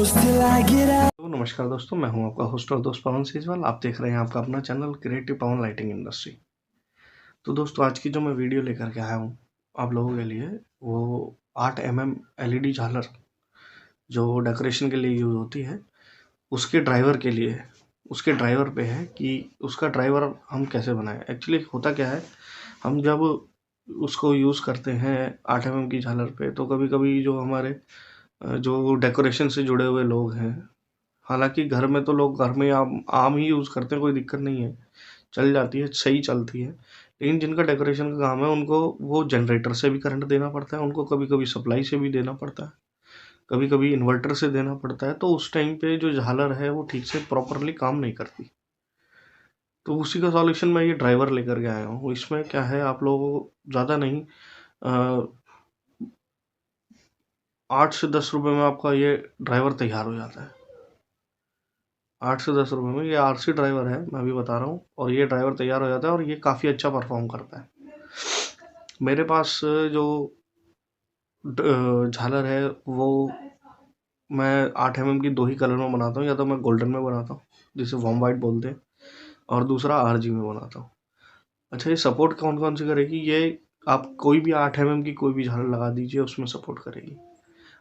तो नमस्कार दोस्तों, मैं हूं आपका होस्ट और दोस्त पवन सीजवाल। आप देख रहे हैं आपका अपना चैनल क्रिएटिव पवन लाइटिंग इंडस्ट्री। तो दोस्तों, आज की जो मैं वीडियो लेकर के आया हूं आप लोगों के लिए, वो 8 mm LED झालर जो डेकोरेशन के लिए यूज़ होती है, उसके ड्राइवर के लिए है। उसके ड्राइवर पे है कि उसका ड्राइवर हम कैसे बनाएं। एक्चुअली होता क्या है, हम जब उसको यूज़ करते हैं 8 mm की झालर पे, तो कभी कभी जो हमारे जो डेकोरेशन से जुड़े हुए लोग हैं, हालांकि घर में तो लोग घर में आम ही यूज़ करते हैं, कोई दिक्कत नहीं है, चल जाती है, सही चलती है। लेकिन जिनका डेकोरेशन का काम है, उनको वो जनरेटर से भी करंट देना पड़ता है, उनको कभी कभी सप्लाई से भी देना पड़ता है, कभी कभी इन्वर्टर से देना पड़ता है। तो उस टाइम पे जो झालर है वो ठीक से प्रॉपरली काम नहीं करती। तो उसी का सॉल्यूशन मैं ये ड्राइवर लेकर के आया हूँ। इसमें क्या है, आप लोगों को ज़्यादा नहीं, 8 से 10 रुपए में आपका ये ड्राइवर तैयार हो जाता है। 8 से 10 रुपए में ये RC ड्राइवर है, मैं अभी बता रहा हूँ, और ये ड्राइवर तैयार हो जाता है और ये काफ़ी अच्छा परफॉर्म करता है। मेरे पास जो झालर है वो मैं 8 mm की 2 ही कलर में बनाता हूँ। या तो मैं गोल्डन में बनाता हूँ, जिसे वॉर्म वाइट बोलते हैं, और दूसरा RG में बनाता हूँ। अच्छा, ये सपोर्ट कौन कौन सी करेगी? ये आप कोई भी 8 mm की कोई भी झालर लगा दीजिए, उसमें सपोर्ट करेगी।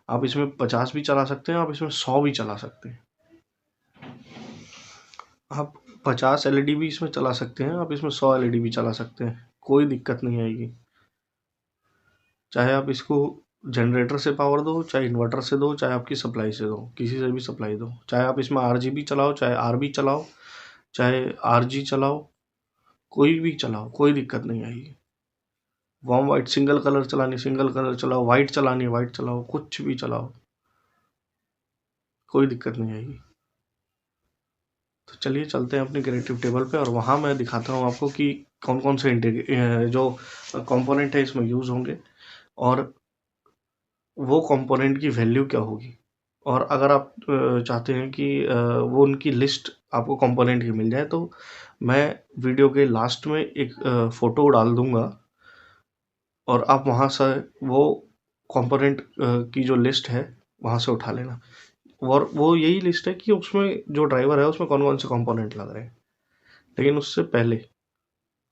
आप इसमें 50 भी चला सकते हैं, आप इसमें 100 भी चला सकते हैं। आप 50 LED भी इसमें चला सकते हैं, आप इसमें 100 LED भी चला सकते हैं, कोई दिक्कत नहीं आएगी। चाहे आप इसको जनरेटर से पावर दो, चाहे इन्वर्टर से दो, चाहे आपकी सप्लाई से दो, किसी से भी सप्लाई दो, चाहे आप इसमें RGB चलाओ, चाहे RB चलाओ, चाहे RG चलाओ, कोई भी चलाओ, कोई दिक्कत नहीं आएगी। वार्म वाइट सिंगल कलर चलानी सिंगल कलर चलाओ, वाइट चलानी वाइट चलाओ, कुछ भी चलाओ, कोई दिक्कत नहीं आएगी। तो चलिए चलते हैं अपनी क्रिएटिव टेबल पे, और वहाँ मैं दिखाता हूँ आपको कि कौन कौन से जो कंपोनेंट है इसमें यूज़ होंगे, और वो कंपोनेंट की वैल्यू क्या होगी। और अगर आप चाहते हैं कि वो उनकी लिस्ट आपको कंपोनेंट की मिल जाए, तो मैं वीडियो के लास्ट में एक फ़ोटो डाल दूंगा, और आप वहाँ से वो कंपोनेंट की जो लिस्ट है वहाँ से उठा लेना। और वो यही लिस्ट है कि उसमें जो ड्राइवर है उसमें कौन कौन से कंपोनेंट लग रहे हैं। लेकिन उससे पहले,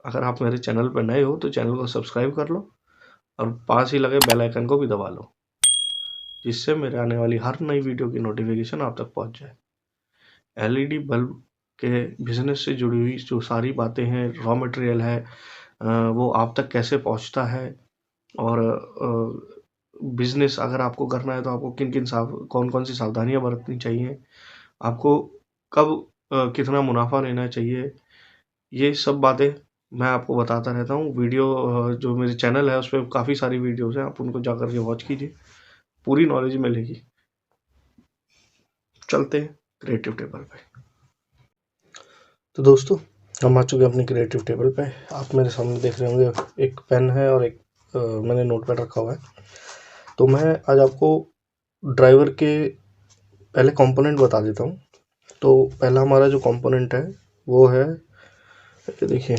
अगर आप मेरे चैनल पर नए हो तो चैनल को सब्सक्राइब कर लो, और पास ही लगे बेल आइकन को भी दबा लो, जिससे मेरे आने वाली हर नई वीडियो की नोटिफिकेशन आप तक पहुंच जाए। LED बल्ब के बिजनेस से जुड़ी हुई जो सारी बातें हैं, रॉ मटेरियल है, वो आप तक कैसे पहुंचता है, और बिजनेस अगर आपको करना है तो आपको कौन कौन सी सावधानियां बरतनी चाहिए, आपको कब कितना मुनाफा लेना चाहिए, ये सब बातें मैं आपको बताता रहता हूँ। वीडियो जो मेरे चैनल है उस पर काफ़ी सारी वीडियोस हैं, आप उनको जा कर के वॉच कीजिए, पूरी नॉलेज मिलेगी। चलते हैं क्रिएटिव टेबल पे। तो दोस्तों, हम आ चुके हैं अपनी क्रिएटिव टेबल पे। आप मेरे सामने देख रहे होंगे एक पेन है और एक मैंने नोटपैड रखा हुआ है। तो मैं आज आपको ड्राइवर के पहले कंपोनेंट बता देता हूँ। तो पहला हमारा जो कंपोनेंट है वो है, ये देखिए,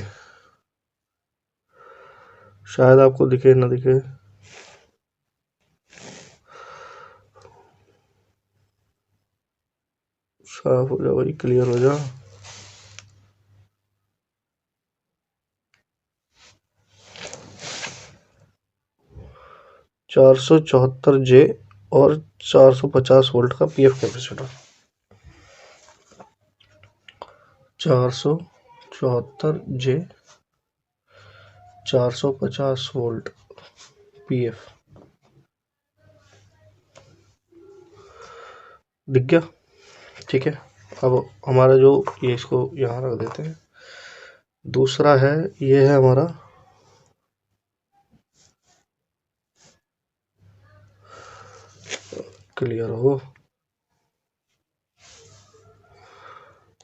शायद आपको दिखे ना दिखे, साफ हो जा भाई, क्लियर हो जा। $474J और 450 वोल्ट का PF capacitor. 474J 450 volt PF दिख गया? ठीक है। अब हमारा जो ये, इसको यहाँ रख देते हैं। दूसरा है, ये है हमारा क्लियर हो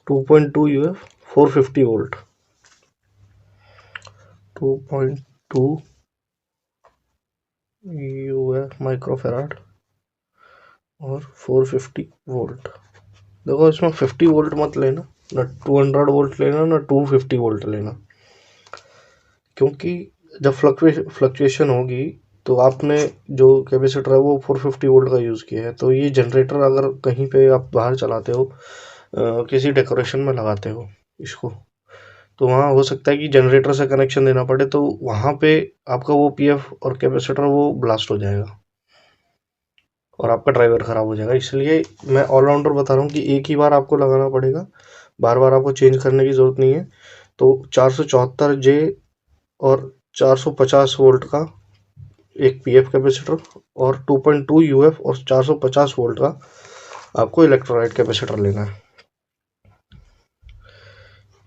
2.2 UF 450 वोल्ट, 2.2 UF माइक्रोफेराड और 450 वोल्ट। देखो, इसमें 50 वोल्ट मत लेना, ना 200 वोल्ट लेना, ना 250 वोल्ट लेना, क्योंकि जब फ्लक्चुएशन होगी तो आपने जो कैपेसिटर है वो 450 वोल्ट का यूज़ किया है। तो ये जनरेटर अगर कहीं पे आप बाहर चलाते हो, किसी डेकोरेशन में लगाते हो इसको, तो वहाँ हो सकता है कि जनरेटर से कनेक्शन देना पड़े, तो वहाँ पे आपका वो पीएफ और कैपेसिटर वो ब्लास्ट हो जाएगा और आपका ड्राइवर ख़राब हो जाएगा। इसलिए मैं ऑलराउंडर बता रहा हूँ कि एक ही बार आपको लगाना पड़ेगा, बार बार आपको चेंज करने की ज़रूरत नहीं है। तो 474J और 450 वोल्ट का एक पीएफ कैपेसिटर और 2.2 यूएफ और 450 वोल्ट का आपको इलेक्ट्रोलाइट कैपेसिटर लेना है,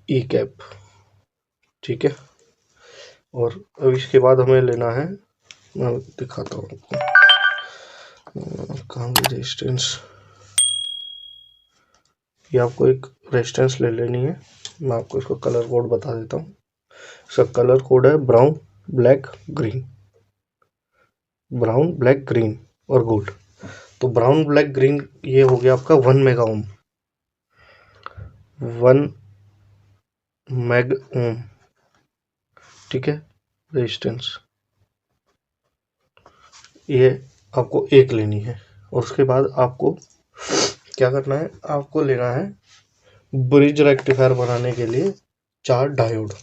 ई कैप, ठीक है। और अब इसके बाद हमें लेना है, मैं दिखाता हूँ आपको कहाँ की रेजिस्टेंस। ये आपको एक रेजिस्टेंस ले लेनी है। मैं आपको इसका कलर कोड बता देता हूँ। इसका कलर कोड है brown, black, green. Brown, black, green और गोल्ड। तो ब्राउन, ब्लैक, ग्रीन ये हो गया आपका 1 मेगा ओम, 1 मेग ओम, ठीक है, रेजिस्टेंस। ये आपको एक लेनी है। और उसके बाद आपको क्या करना है, आपको लेना है ब्रिज रेक्टिफायर बनाने के लिए 4 डायोड।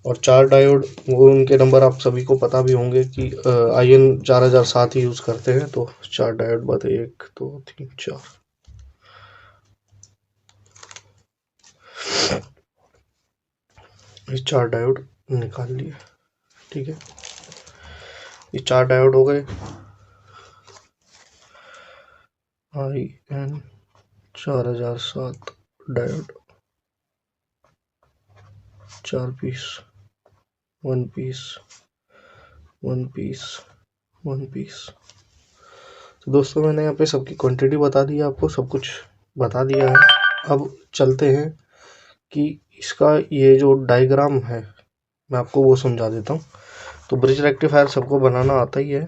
और 4 डायोड वो उनके नंबर आप सभी को पता भी होंगे कि IN 4007 ही यूज़ करते हैं। तो 4 डायोड बाद 1 2 3 4, ये 4 डायोड निकाल लिए, ठीक है। ये 4 डायोड हो गए, IN 4007 diode, 4 piece, 1 piece, 1 piece, 1 piece. तो दोस्तों मैंने यहाँ पे सबकी क्वांटिटी बता दी है, आपको सब कुछ बता दिया है। अब चलते हैं कि इसका ये जो डायग्राम है मैं आपको वो समझा देता हूँ। तो ब्रिज रेक्टिफायर सबको बनाना आता ही है।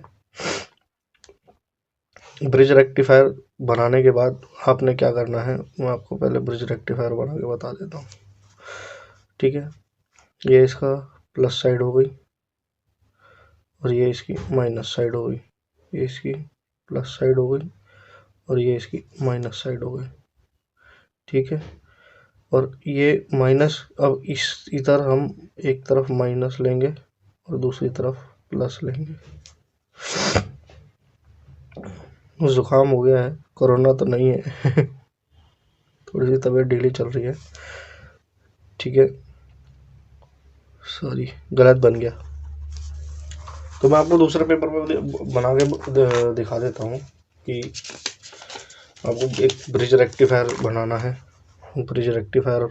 ब्रिज रेक्टिफायर बनाने के बाद आपने क्या करना है, मैं आपको पहले ब्रिज रेक्टिफायर बना के बता देता हूँ, ठीक है। ये इसका प्लस साइड हो गई और ये इसकी माइनस साइड हो गई, ये इसकी प्लस साइड हो गई और ये इसकी माइनस साइड हो गई, ठीक है। और ये माइनस, अब इधर हम एक तरफ माइनस लेंगे और दूसरी तरफ प्लस लेंगे। जुकाम हो गया है, कोरोना तो नहीं है थोड़ी सी तबीयत ढीली चल रही है, ठीक है, सॉरी गलत बन गया। तो मैं आपको दूसरे पेपर में बना के दिखा देता हूँ कि आपको एक ब्रिज रेक्टिफायर बनाना है। ब्रिज रेक्टिफायर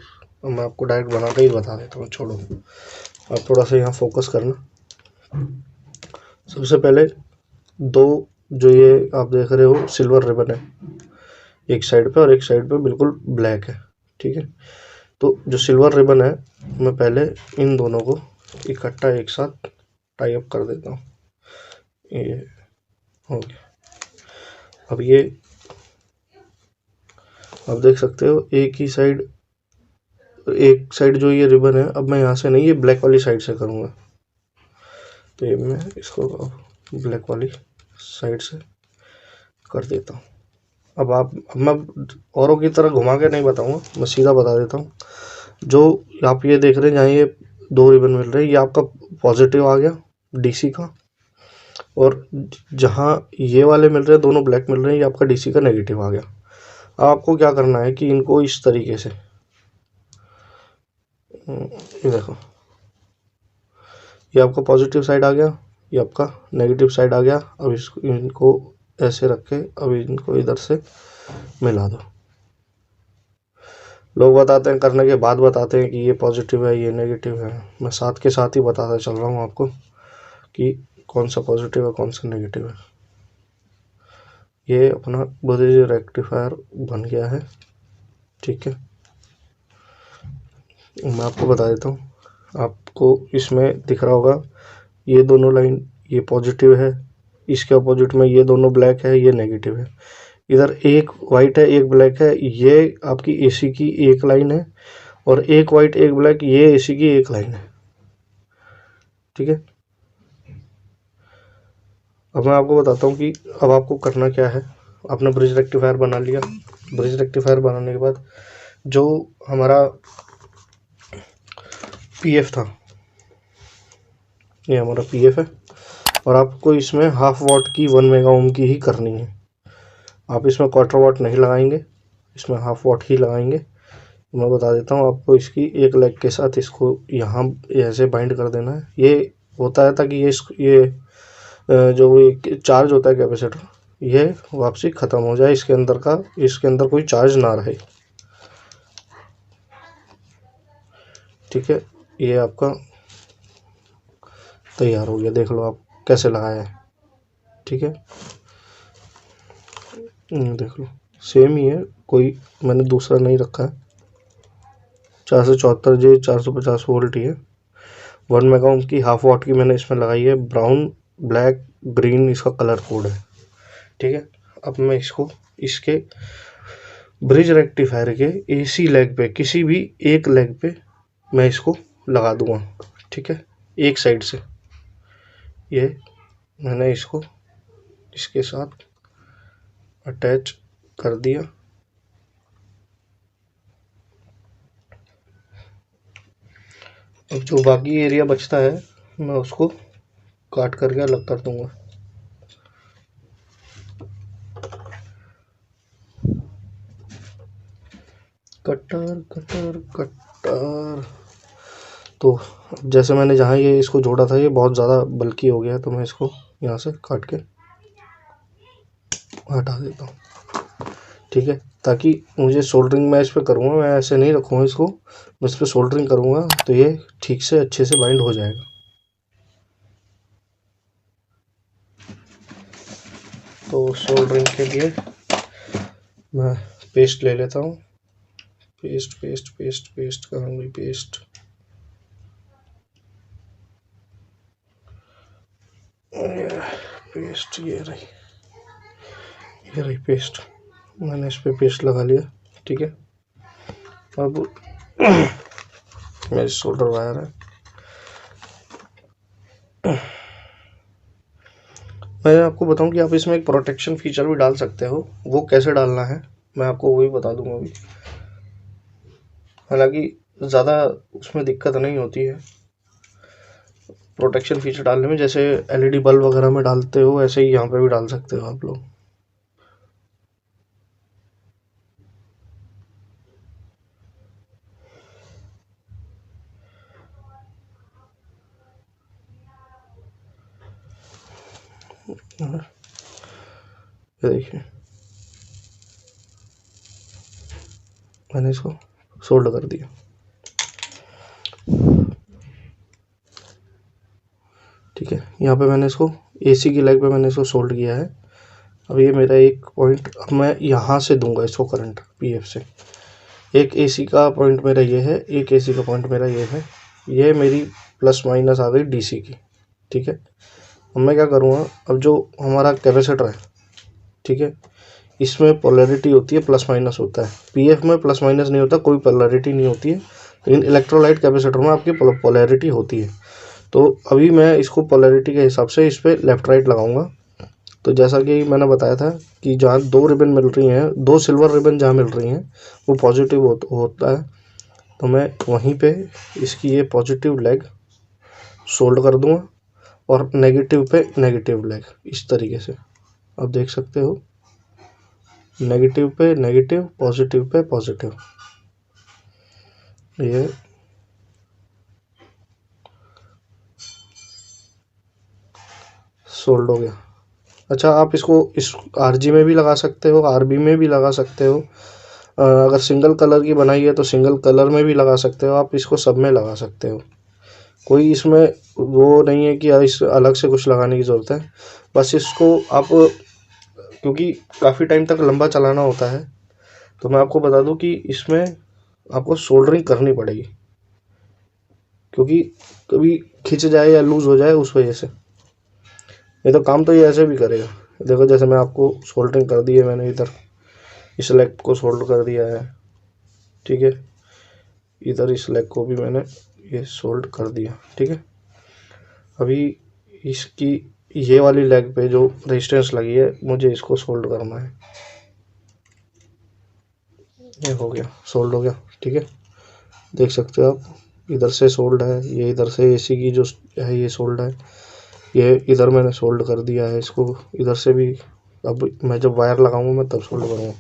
मैं आपको डायरेक्ट बना के ही बता देता हूँ, छोड़ो आप थोड़ा सा यहाँ फोकस करना। सबसे पहले दो जो ये आप देख रहे हो सिल्वर रिबन है, एक साइड पे और एक साइड पे बिल्कुल ब्लैक है, ठीक है। तो जो सिल्वर रिबन है मैं पहले इन दोनों को इकट्ठा एक साथ टाई अप कर देता हूँ, ये हो गया। अब ये आप देख सकते हो एक ही साइड, एक साइड जो ये रिबन है, अब मैं यहाँ से नहीं, ये ब्लैक वाली साइड से करूँगा। तो ये मैं इसको अब ब्लैक वाली साइड से कर देता हूँ। अब मैं औरों की तरह घुमा के नहीं बताऊँगा, मैं सीधा बता देता हूँ। जो आप ये देख रहे हैं जहाँ ये 2 रिबन मिल रहे हैं, ये आपका पॉजिटिव आ गया DC का, और जहाँ ये वाले मिल रहे हैं दोनों ब्लैक मिल रहे हैं, ये आपका DC का नेगेटिव आ गया। अब आपको क्या करना है कि इनको इस तरीके से, ये देखो, ये आपका पॉजिटिव साइड आ गया, ये आपका नेगेटिव साइड आ गया। अब इनको ऐसे रख के अब इनको इधर से मिला दो। लोग बताते हैं, करने के बाद बताते हैं कि ये पॉजिटिव है ये नेगेटिव है, मैं साथ के साथ ही बताता चल रहा हूँ आपको कि कौन सा पॉजिटिव है कौन सा नेगेटिव है। ये अपना ब्रिज रेक्टिफायर बन गया है, ठीक है। मैं आपको बता देता हूँ, आपको इसमें दिख रहा होगा ये दोनों लाइन, ये पॉजिटिव है, इसके अपोजिट में ये दोनों ब्लैक है, ये नेगेटिव है। इधर एक वाइट है एक ब्लैक है, ये आपकी AC की एक लाइन है, और एक वाइट एक ब्लैक ये AC की एक लाइन है, ठीक है। अब मैं आपको बताता हूँ कि अब आपको करना क्या है। आपने ब्रिज रेक्टिफायर बना लिया। ब्रिज रेक्टिफायर बनाने के बाद जो हमारा पीएफ था, ये हमारा पीएफ है, और आपको इसमें हाफ वॉट की 1 मेगा ओम की ही करनी है। आप इसमें क्वार्टर वॉट नहीं लगाएंगे, इसमें हाफ वॉट ही लगाएंगे। मैं बता देता हूँ आपको, इसकी एक लेग के साथ इसको यहाँ ऐसे बाइंड कर देना है। ये होता है ताकि ये जो ये चार्ज होता है कैपेसिटर, ये वापसी ख़त्म हो जाए, इसके अंदर कोई चार्ज ना रहे। ठीक है, ये आपका तैयार हो गया। देख लो आप कैसे लगाया है। ठीक है, देख लो सेम ही है, कोई मैंने दूसरा नहीं रखा है। 474 जे 450 वोल्ट ही है। 1 मेगा ओम की हाफ वॉट की मैंने इसमें लगाई है। ब्राउन ब्लैक ग्रीन इसका कलर कोड है। ठीक है, अब मैं इसके ब्रिज रेक्टिफायर के एसी लेग पे, किसी भी एक लेग पे मैं इसको लगा दूंगा। ठीक है, एक साइड से ये मैंने इसको इसके साथ अटैच कर दिया। अब जो बाकी एरिया बचता है मैं उसको काट करके अलग कर दूंगा। Cutter cutter cutter. तो जैसे मैंने जहाँ ये इसको जोड़ा था, ये बहुत ज़्यादा बल्कि हो गया है, तो मैं इसको यहाँ से काट के हटा देता हूँ। ठीक है, ताकि मुझे सोल्डरिंग मैं इस पर करूँगा, मैं ऐसे नहीं रखूँगा इसको, मैं इस पर सोल्डरिंग करूँगा तो ये ठीक से अच्छे से बाइंड हो जाएगा। तो सोल्डरिंग के लिए मैं पेस्ट ले लेता हूँ। पेस्ट पेस्ट पेस्ट पेस्ट करूँगी, पेस्ट। पेस्ट ये रही पेस्ट। मैंने इस पर पेस्ट लगा लिया। ठीक है, अब मेरी सोल्डर वायर है। मैं आपको बताऊं कि आप इसमें एक प्रोटेक्शन फीचर भी डाल सकते हो। वो कैसे डालना है मैं आपको वही बता दूंगा अभी। हालांकि ज़्यादा उसमें दिक्कत नहीं होती है प्रोटेक्शन फीचर डालने में, जैसे एलईडी बल्ब वगैरह में डालते हो ऐसे ही यहाँ पे भी डाल सकते हो आप लोग। ये देखिए, मैंने इसको सोल्ड कर दिया। ठीक है, यहाँ पे मैंने इसको एसी की लेग पे मैंने इसको सोल्ड किया है। अब ये मेरा एक पॉइंट, अब मैं यहाँ से दूंगा इसको करंट पीएफ से। एक एसी का पॉइंट मेरा ये है, एक एसी का पॉइंट मेरा ये है। ये मेरी प्लस माइनस आ गई डीसी की। ठीक है, अब मैं क्या करूँगा, अब जो हमारा कैपेसिटर है, ठीक है, इसमें पोलैरिटी होती है, प्लस माइनस होता है। पीएफ में प्लस माइनस नहीं होता, कोई पोलैरिटी नहीं होती है, लेकिन इलेक्ट्रोलाइट कैपेसिटर में आपकी पोलैरिटी होती है। तो अभी मैं इसको पोलैरिटी के हिसाब से इस पर लेफ्ट राइट लगाऊंगा। तो जैसा कि मैंने बताया था कि जहाँ 2 रिबन मिल रही हैं, 2 सिल्वर रिबन जहाँ मिल रही हैं वो पॉजिटिव होता है, तो मैं वहीं पे इसकी ये पॉजिटिव लेग सोल्ड कर दूंगा और नेगेटिव पे नेगेटिव लेग इस तरीके से आप देख सकते हो। नेगेटिव पे नेगेटिव, पॉजिटिव पे पॉजिटिव, ये सोल्ड हो गया। अच्छा, आप इसको इस आरजी में भी लगा सकते हो, आरबी में भी लगा सकते हो। अगर सिंगल कलर की बनाई है तो सिंगल कलर में भी लगा सकते हो, आप इसको सब में लगा सकते हो। कोई इसमें वो नहीं है कि इस अलग से कुछ लगाने की ज़रूरत है। बस इसको आप, क्योंकि काफ़ी टाइम तक लंबा चलाना होता है, तो मैं आपको बता दूं कि इसमें आपको सोल्डरिंग करनी पड़ेगी, क्योंकि कभी खिंच जाए या लूज़ हो जाए उस वजह से। नहीं तो काम तो ये ऐसे भी करेगा। देखो, जैसे मैं आपको सोल्डरिंग कर दी है, मैंने इधर इस लेग को सोल्डर कर दिया है। ठीक है, इधर इस लेग को भी मैंने ये सोल्ड कर दिया। ठीक है, अभी इसकी ये वाली लेग पे जो रेजिस्टेंस लगी है मुझे इसको सोल्ड करना है। ये हो गया, सोल्ड हो गया, ठीक है। देख सकते हो आप, इधर से सोल्ड है, ये इधर से एसी की जो है ये सोल्ड है, ये इधर मैंने सोल्ड कर दिया है इसको, इधर से भी। अब मैं जब वायर लगाऊंगा मैं तब सोल्ड करूँगा।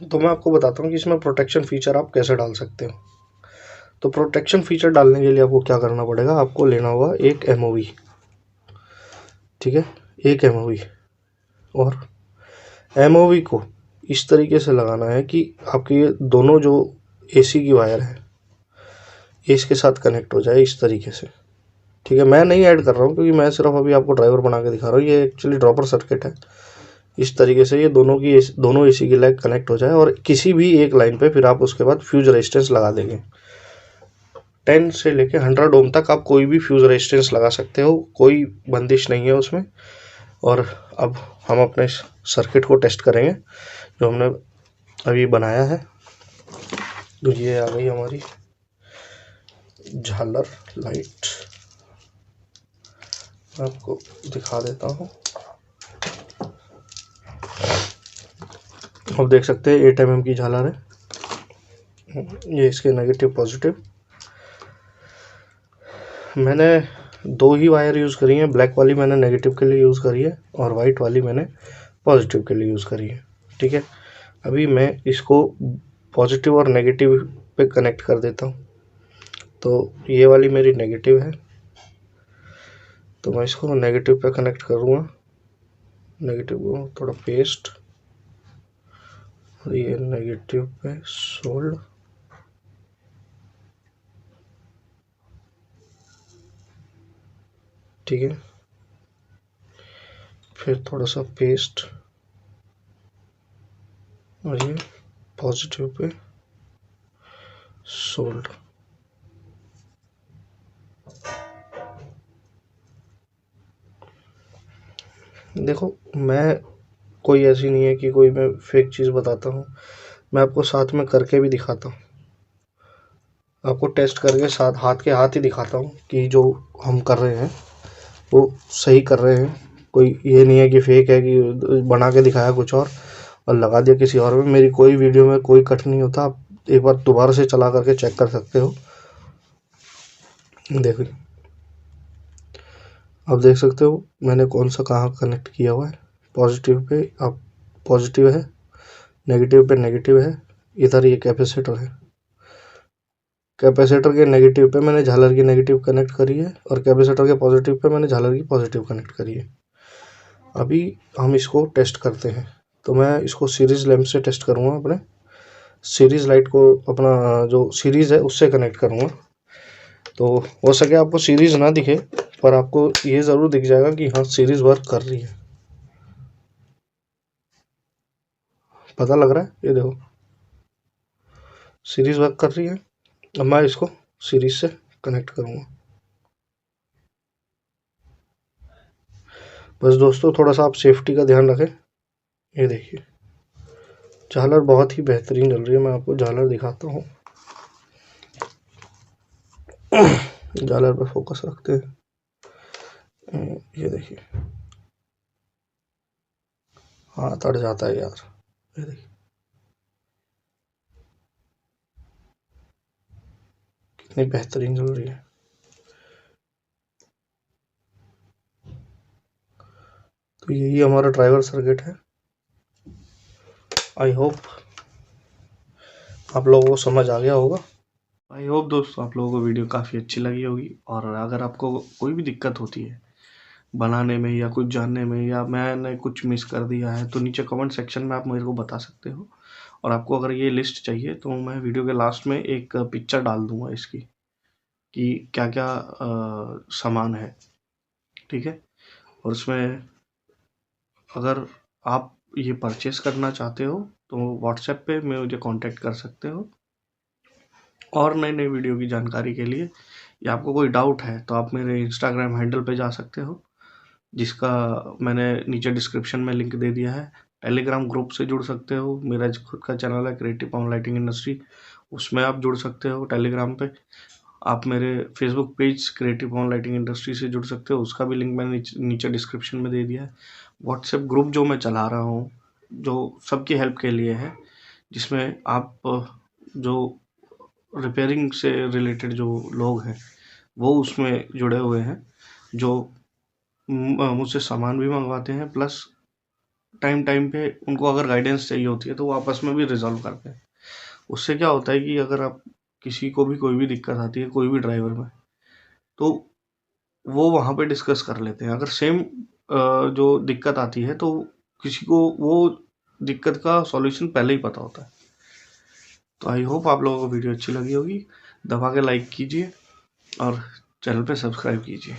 तो मैं आपको बताता हूँ कि इसमें प्रोटेक्शन फीचर आप कैसे डाल सकते हो। तो प्रोटेक्शन फीचर डालने के लिए आपको क्या करना पड़ेगा, आपको लेना होगा एक एमओवी, ठीक है, एक एमओवी। और एमओवी को इस तरीके से लगाना है कि आपके ये दोनों जो एसी की वायर है इसके साथ कनेक्ट हो जाए इस तरीके से, ठीक है। मैं नहीं ऐड कर रहा हूँ क्योंकि मैं सिर्फ अभी आपको ड्राइवर बना के दिखा रहा हूँ। ये एक्चुअली ड्रॉपर सर्किट है। इस तरीके से ये दोनों एसी की लाइन कनेक्ट हो जाए और किसी भी एक लाइन पे फिर आप उसके बाद फ्यूज रेजिस्टेंस लगा देंगे। 10 से लेके 100 ओम तक आप कोई भी फ्यूज रेजिस्टेंस लगा सकते हो, कोई बंदिश नहीं है उसमें। और अब हम अपने सर्किट को टेस्ट करेंगे जो हमने अभी बनाया है। तो ये आ गई हमारी झालर लाइट, आपको दिखा देता हूँ। आप देख सकते हैं 8 mm की झालर है। ये इसके नेगेटिव पॉजिटिव, मैंने 2 ही वायर यूज़ करी हैं। ब्लैक वाली मैंने नेगेटिव के लिए यूज़ करी है और वाइट वाली मैंने पॉजिटिव के लिए यूज़ करी है, ठीक है। अभी मैं इसको पॉजिटिव और नेगेटिव पे कनेक्ट कर देता हूँ। तो ये वाली मेरी नेगेटिव है, तो मैं इसको नेगेटिव पे कनेक्ट करूँगा। नेगेटिव को थोड़ा पेस्ट, और ये नेगेटिव पे सोल्ड, ठीक है। फिर थोड़ा सा पेस्ट और ये पॉजिटिव पे सोल्ड। देखो, मैं कोई ऐसी नहीं है कि कोई मैं फेक चीज़ बताता हूँ, मैं आपको साथ में करके भी दिखाता हूँ। आपको टेस्ट करके साथ हाथ के हाथ ही दिखाता हूँ कि जो हम कर रहे हैं वो सही कर रहे हैं। कोई ये नहीं है कि फेक है कि बना के दिखाया कुछ और लगा दिया किसी और में। मेरी कोई वीडियो में कोई कट नहीं होता, आप एक बार दोबारा से चला करके चेक कर सकते हो। देखिए, आप देख सकते हो मैंने कौन सा कहाँ कनेक्ट किया हुआ है। पॉजिटिव पे आप पॉजिटिव है, नेगेटिव पे नेगेटिव है, इधर ये कैपेसिटर है। कैपेसिटर के नेगेटिव पे मैंने झालर की नेगेटिव कनेक्ट करी है और कैपेसिटर के पॉजिटिव पे मैंने झालर की पॉजिटिव कनेक्ट करी है। अभी हम इसको टेस्ट करते हैं। तो मैं इसको सीरीज़ लैंप से टेस्ट करूँगा, अपने सीरीज़ लाइट को अपना जो सीरीज़ है उससे कनेक्ट करूँगा। तो हो सके आपको सीरीज़ ना दिखे, पर आपको ये ज़रूर दिख जाएगा कि हाँ सीरीज़ वर्क कर रही है। पता लग रहा है, ये देखो सीरीज़ वर्क कर रही है। अब मैं इसको सीरीज़ से कनेक्ट करूँगा। बस दोस्तों, थोड़ा सा आप सेफ्टी का ध्यान रखें। ये देखिए, झालर बहुत ही बेहतरीन चल रही है। मैं आपको झालर दिखाता हूँ। झालर पे फोकस रखते हैं। ये देखिए, हाथ अड़ जाता है यार। ये देखिए कितनी बेहतरीन चल रही है। तो यही हमारा ड्राइवर सर्किट है। आई होप आप लोगों को समझ आ गया होगा। आई होप दोस्तों आप लोगों को वीडियो काफ़ी अच्छी लगी होगी। और अगर आपको कोई भी दिक्कत होती है बनाने में या कुछ जानने में, या मैंने कुछ मिस कर दिया है, तो नीचे कमेंट सेक्शन में आप मेरे को बता सकते हो। और आपको अगर ये लिस्ट चाहिए तो मैं वीडियो के लास्ट में एक पिक्चर डाल दूंगा इसकी, कि क्या क्या सामान है, ठीक है। और उसमें अगर आप ये परचेस करना चाहते हो तो व्हाट्सएप पे मुझे कांटेक्ट कर सकते हो। और नई नई वीडियो की जानकारी के लिए या आपको कोई डाउट है तो आप मेरे इंस्टाग्राम हैंडल पे जा सकते हो, जिसका मैंने नीचे डिस्क्रिप्शन में लिंक दे दिया है। टेलीग्राम ग्रुप से जुड़ सकते हो, मेरा खुद का चैनल है क्रिएटिव पावर लाइटिंग इंडस्ट्री, उसमें आप जुड़ सकते हो टेलीग्राम पे। आप मेरे Facebook page creative on lighting industry से जुड़ सकते हो, उसका भी लिंक मैंने नीचे डिस्क्रिप्शन में दे दिया है। व्हाट्सएप ग्रुप जो मैं चला रहा हूँ, जो सबकी हेल्प के लिए है, जिसमें आप जो रिपेयरिंग से रिलेटेड जो लोग हैं वो उसमें जुड़े हुए हैं, जो मुझसे सामान भी मंगवाते हैं, प्लस टाइम टाइम पे उनको अगर गाइडेंस चाहिए होती है तो वो आपस में भी रिजॉल्व करते हैं। उससे क्या होता है कि अगर आप किसी को भी कोई भी दिक्कत आती है कोई भी ड्राइवर में, तो वो वहाँ पे डिस्कस कर लेते हैं। अगर सेम जो दिक्कत आती है तो किसी को वो दिक्कत का सॉल्यूशन पहले ही पता होता है। तो आई होप आप लोगों को वीडियो अच्छी लगी होगी। दबा के लाइक कीजिए और चैनल पे सब्सक्राइब कीजिए।